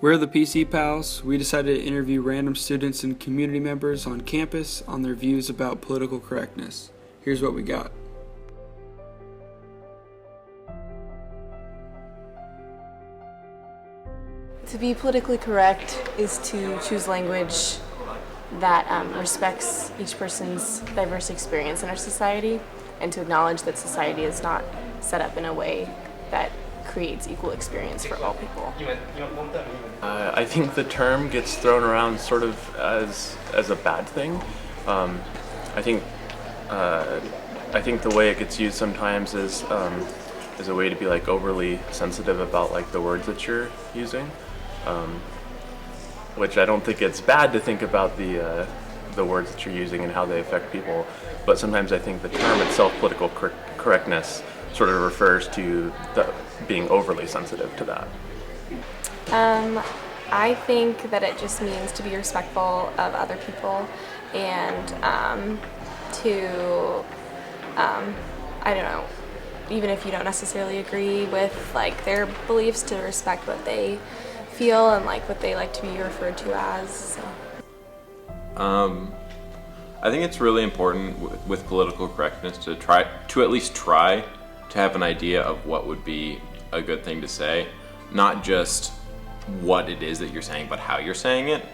We're the PC Pals. We decided to interview random students and community members on campus on their views about political correctness. Here's what we got. To be politically correct is to choose language that respects each person's diverse experience in our society, and to acknowledge that society is not set up in a way that creates equal experience for all people. I think the term gets thrown around sort of as a bad thing. I think the way it gets used sometimes is a way to be like overly sensitive about like the words that you're using, which I don't think it's bad to think about the words that you're using and how they affect people. But sometimes I think the term itself, political correctness, sort of refers to being overly sensitive to that. I think that it just means to be respectful of other people and I don't know, even if you don't necessarily agree with like their beliefs, to respect what they feel and like what they like to be referred to as. So. I think it's really important with political correctness to at least try to have an idea of what would be a good thing to say, not just what it is that you're saying, but how you're saying it.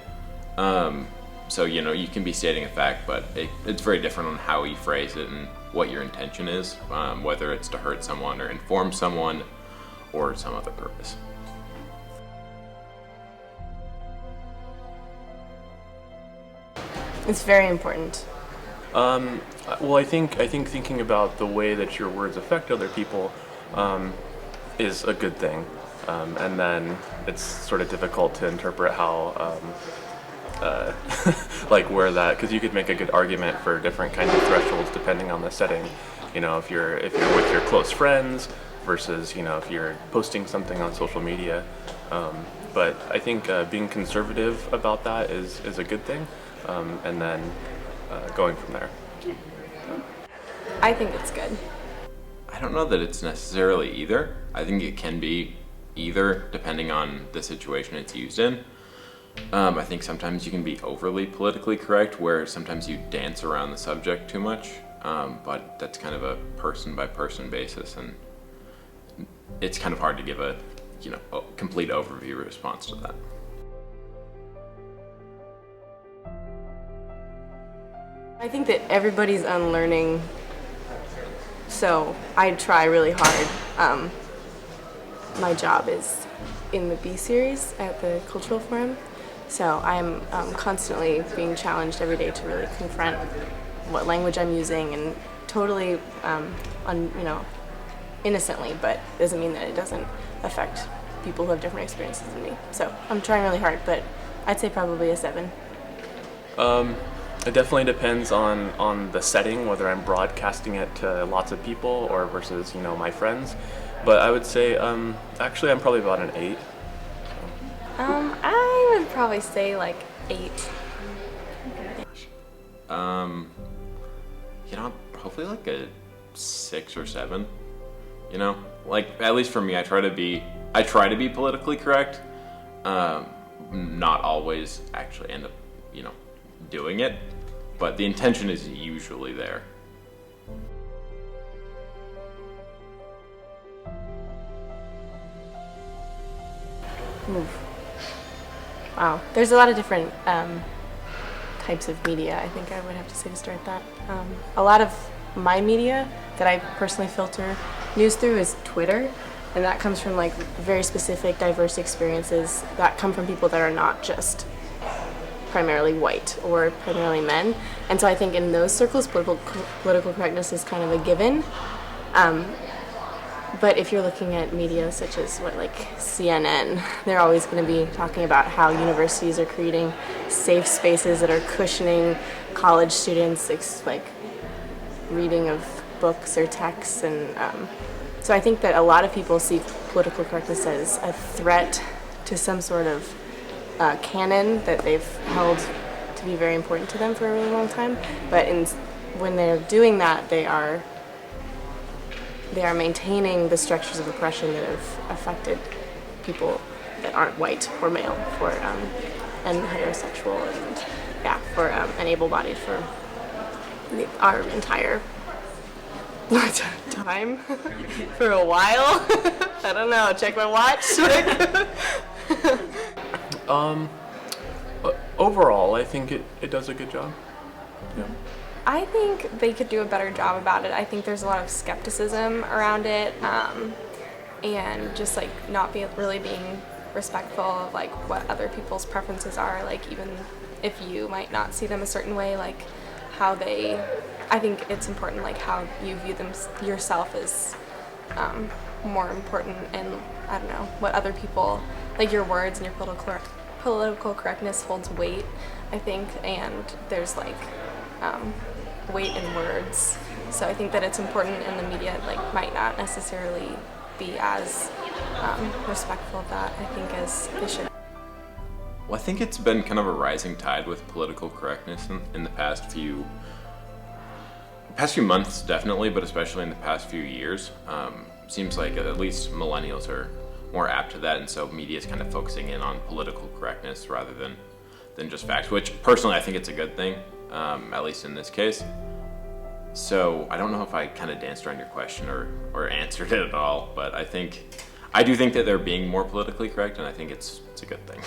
So you can be stating a fact, but it's very different on how you phrase it and what your intention is, whether it's to hurt someone or inform someone or some other purpose. It's very important. Well, I think thinking about the way that your words affect other people is a good thing, and then it's sort of difficult to interpret how, like where that, because you could make a good argument for different kinds of thresholds depending on the setting. If you're with your close friends versus if you're posting something on social media. But I think being conservative about that is a good thing, and then going from there. I think it's good. I don't know that it's necessarily either. I think it can be either depending on the situation it's used in. I think sometimes you can be overly politically correct where sometimes you dance around the subject too much, but that's kind of a person by person basis, and it's kind of hard to give a complete overview response to that. I think that everybody's unlearning, so I try really hard. My job is in the B series at the Cultural Forum, so I'm constantly being challenged every day to really confront what language I'm using, and totally, innocently, but doesn't mean that it doesn't affect people who have different experiences than me. So I'm trying really hard, but I'd say probably a 7. It definitely depends on the setting, whether I'm broadcasting it to lots of people or versus my friends. But I would say actually I'm probably about an 8. I would probably say like 8. Hopefully like a 6 or 7. Like at least for me, I try to be politically correct. Not always actually end up doing it, but the intention is usually there. Wow, there's a lot of different types of media, I think I would have to say to start that. A lot of my media that I personally filter news through is Twitter, and that comes from like very specific, diverse experiences that come from people that are not just primarily white or primarily men. And so I think in those circles, political correctness is kind of a given. But if you're looking at media such as CNN, they're always going to be talking about how universities are creating safe spaces that are cushioning college students, like reading of books or texts. And so I think that a lot of people see political correctness as a threat to some sort of canon that they've held to be very important to them for a really long time. But when they're doing that, they are maintaining the structures of oppression that have affected people that aren't white or male, for and heterosexual, and for and able-bodied for our entire time for a while. I don't know. Check my watch. Overall, I think it does a good job. Yeah. I think they could do a better job about it. I think there's a lot of skepticism around it, and just like not really being respectful of like what other people's preferences are. Like even if you might not see them a certain way, like how they. I think it's important like how you view them yourself is more important, and I don't know what other people like your words and your political correctness holds weight, I think, and there's like weight in words. So I think that it's important, and the media like might not necessarily be as respectful of that, I think, as they should. Well, I think it's been kind of a rising tide with political correctness in the past few months, definitely, but especially in the past few years. Seems like at least millennials are more apt to that, and so media is kind of focusing in on political correctness rather than just facts, which personally I think it's a good thing, at least in this case. So I don't know if I kind of danced around your question or answered it at all, but I do think that they're being more politically correct, and I think it's a good thing.